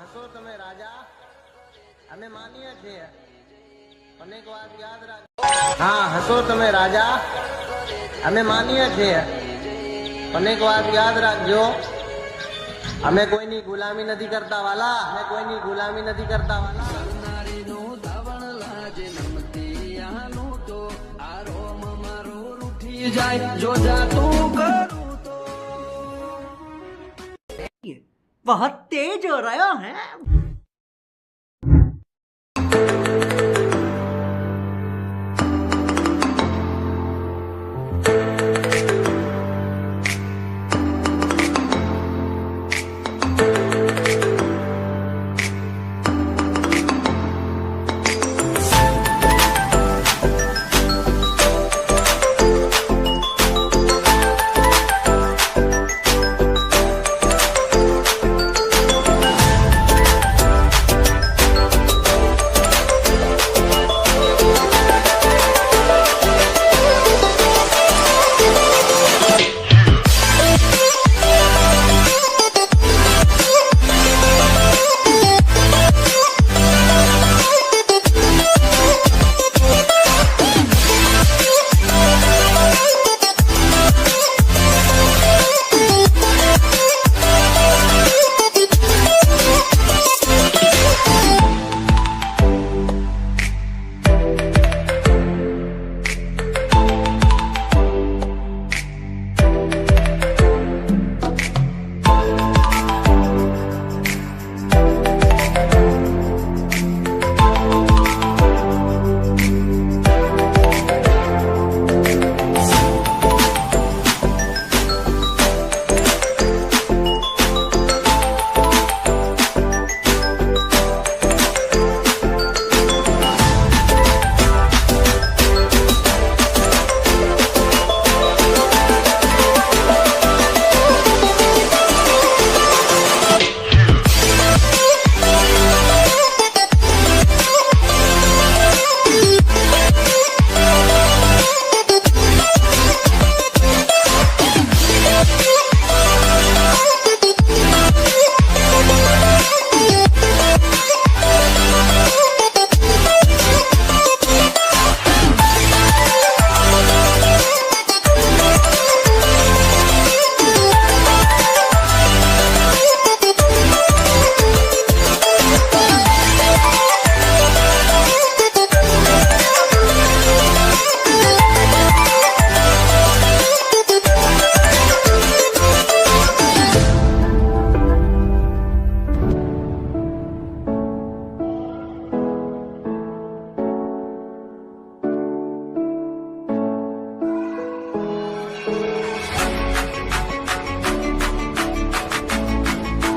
હસો તમે રાજા, અમે માનીએ છીએ, પણ એક વાત યાદ રાખજો. હા, હસો તમે રાજા, અમે માનીએ છીએ, પણ એક વાત યાદ રાખજો, અમે કોઈની ગુલામી નથી કરતા વાલા, અમે કોઈની ગુલામી નથી કરતા વાલા. बहुत तेज हो रहा है.